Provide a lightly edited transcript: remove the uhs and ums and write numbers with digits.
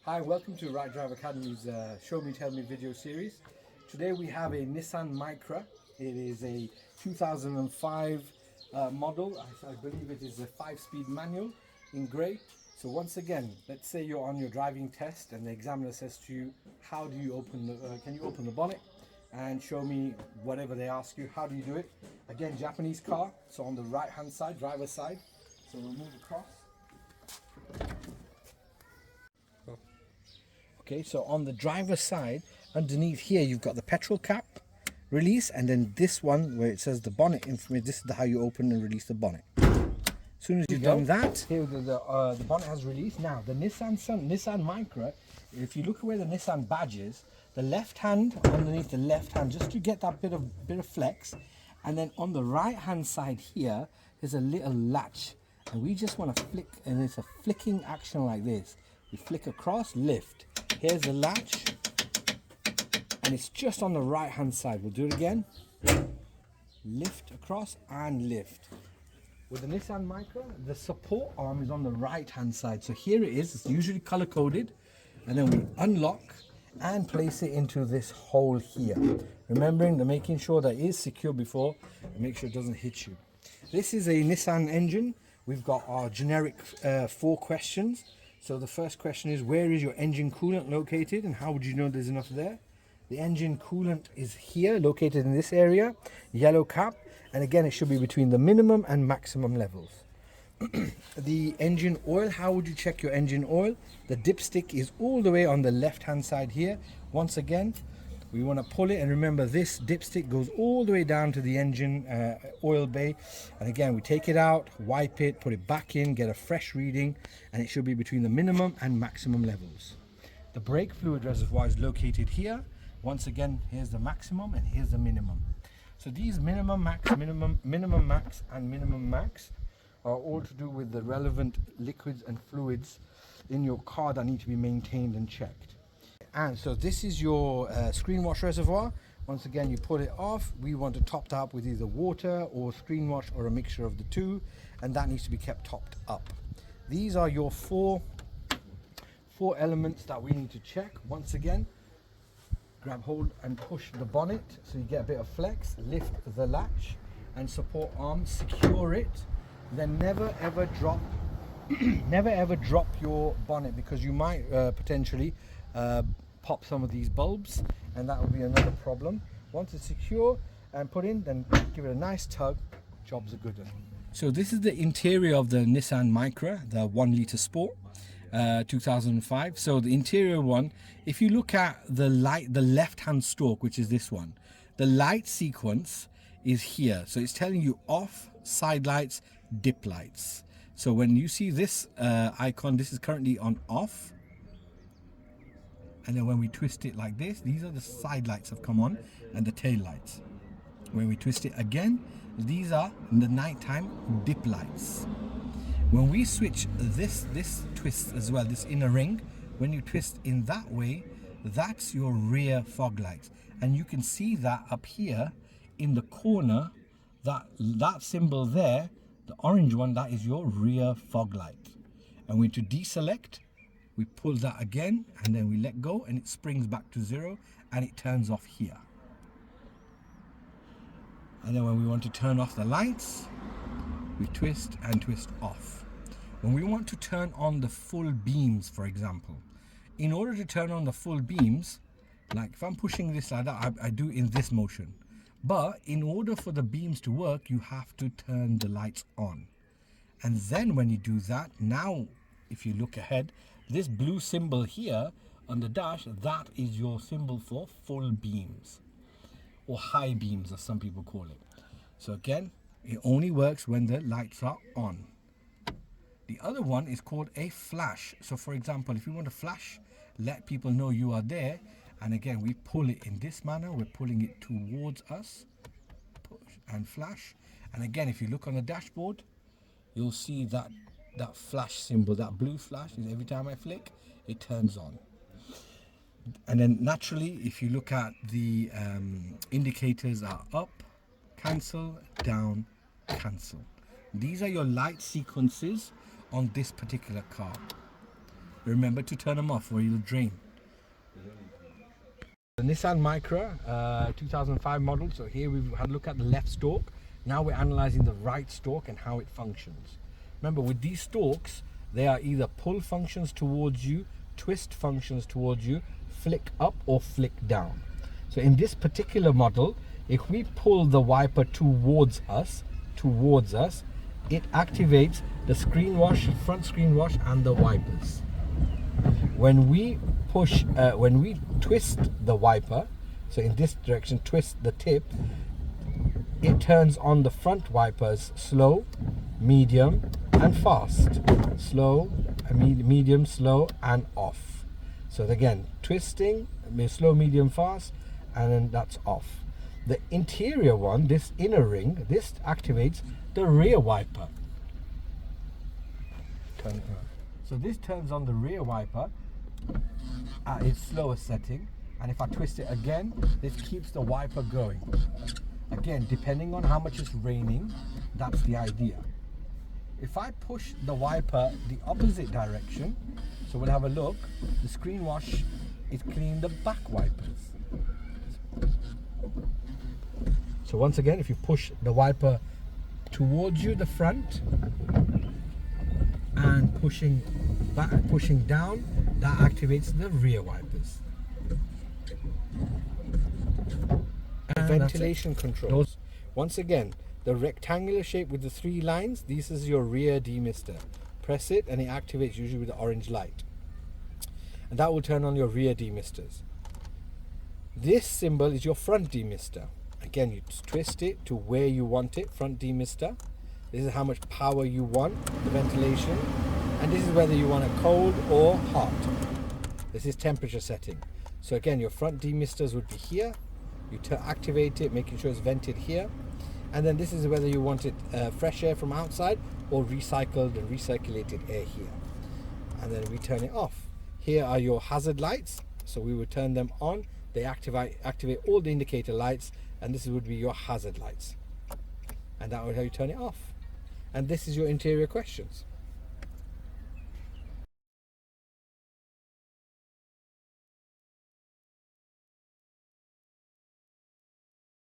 Hi, welcome to Right Drive Academy's Show Me Tell Me video series. Today we have a Nissan MICRA. It is a 2005 model. I believe it is a 5-speed manual in grey. So once again, let's say you're on your driving test and the examiner says to you, how do you open the, can you open the bonnet? And show me whatever they ask you, how do you do it? Again, Japanese car, so on the right hand side, driver's side. So we'll move across. Okay, so on the driver's side, underneath here, you've got the petrol cap release, and then this one where it says the bonnet information. This is how you open and release the bonnet. As soon as you've done that, here the bonnet has released. Now, the Nissan MICRA, if you look at where the Nissan badge is, the left hand, underneath the left hand, just to get that bit of flex, and then on the right hand side here, there's a little latch, and we just want to flick, and it's a flicking action like this. We flick across, lift. Here's the latch, and it's just on the right hand side. We'll do it again. Lift across and lift. With the Nissan MICRA, the support arm is on the right hand side. So here it is, it's usually color coded, and then we unlock and place it into this hole here. Remembering the making sure that it is secure before, and make sure it doesn't hit you. This is a Nissan engine. We've got our generic 4 questions. So the first question is, where is your engine coolant located, and how would you know there's enough there? The engine coolant is here, located in this area, yellow cap, and again it should be between the minimum and maximum levels. The engine oil, how would you check your engine oil? The dipstick is all the way on the left hand side here. Once again, we want to pull it, and remember this dipstick goes all the way down to the engine oil bay, and again we take it out, wipe it, put it back in, get a fresh reading, and it should be between the minimum and maximum levels. The brake fluid reservoir is located here. Once again, here's the maximum and here's the minimum. So these minimum max and minimum max are all to do with the relevant liquids and fluids in your car that need to be maintained and checked. And so this is your screen wash reservoir. Once again, you pull it off. We want to top that up with either water or screen wash or a mixture of the two, and that needs to be kept topped up. These are your four elements that we need to check. Once again, grab hold and push the bonnet so you get a bit of flex, lift the latch and support arm, secure it, then never ever drop never ever drop your bonnet, because you might potentially pop some of these bulbs, and that will be another problem. Once it's secure and put in, then give it a nice tug. Job's a good one. So this is the interior of the Nissan MICRA, the 1 litre Sport 2005. So the interior one, if you look at the left hand stalk, which is this one, the light sequence is here. So it's telling you off, side lights, dip lights. So when you see this icon, this is currently on off. And then when we twist it like this, these are the side lights have come on, and the tail lights. When we twist it again, these are in the nighttime dip lights. When we switch this twist as well, this inner ring, when you twist in that way, that's your rear fog lights. And you can see that up here in the corner, that symbol there, the orange one, that is your rear fog light. And when to deselect, we pull that again, and then we let go, and it springs back to 0, and it turns off here. And then when we want to turn off the lights, we twist and twist off. When we want to turn on the full beams, for example, in order to turn on the full beams, like if I'm pushing this like that, I do in this motion. But in order for the beams to work, you have to turn the lights on. And then when you do that, now if you look ahead, this blue symbol here on the dash, that is your symbol for full beams, or high beams as some people call it. So again, it only works when the lights are on. The other one is called a flash. So for example, if you want to flash, let people know you are there, and again we pull it in this manner, we're pulling it towards us, push and flash. And again, if you look on the dashboard, you'll see that flash symbol, that blue flash, is every time I flick, it turns on. And then naturally, if you look at the indicators are up, cancel, down, cancel. These are your light sequences on this particular car. remember to turn them off or you'll drain. The Nissan MICRA 2005 model. So here we've had a look at the left stalk. Now we're analyzing the right stalk and how it functions. Remember, with these stalks, they are either pull functions towards you, twist functions towards you, flick up or flick down. So in this particular model, if we pull the wiper towards us, it activates the screen wash, front screen wash, and the wipers. When we twist the wiper, so in this direction, twist the tip, it turns on the front wipers slow, medium, and fast. Slow, medium, slow, and off. So again, twisting, slow, medium, fast, and then that's off. The interior one, this inner ring, this activates the rear wiper. Turn it around. So this turns on the rear wiper at its slowest setting, and if I twist it again, this keeps the wiper going. Again, depending on how much it's raining, that's the idea. If I push the wiper the opposite direction, so we'll have a look, the screen wash is cleaning the back wipers. So once again, if you push the wiper towards you, the front, and pushing back, pushing down, that activates the rear wipers. And ventilation controls. Once again, the rectangular shape with the 3 lines, this is your rear demister. Press it and it activates, usually with the orange light. And that will turn on your rear demisters. This symbol is your front demister. Again, you twist it to where you want it, front demister. This is how much power you want, the ventilation. And this is whether you want it cold or hot. This is temperature setting. So again, your front demisters would be here. You activate it, making sure it's vented here. And then this is whether you want it fresh air from outside or recycled and recirculated air here. And then we turn it off. Here are your hazard lights. So we would turn them on. They activate all the indicator lights, and this would be your hazard lights. And that would how you turn it off. And this is your interior questions.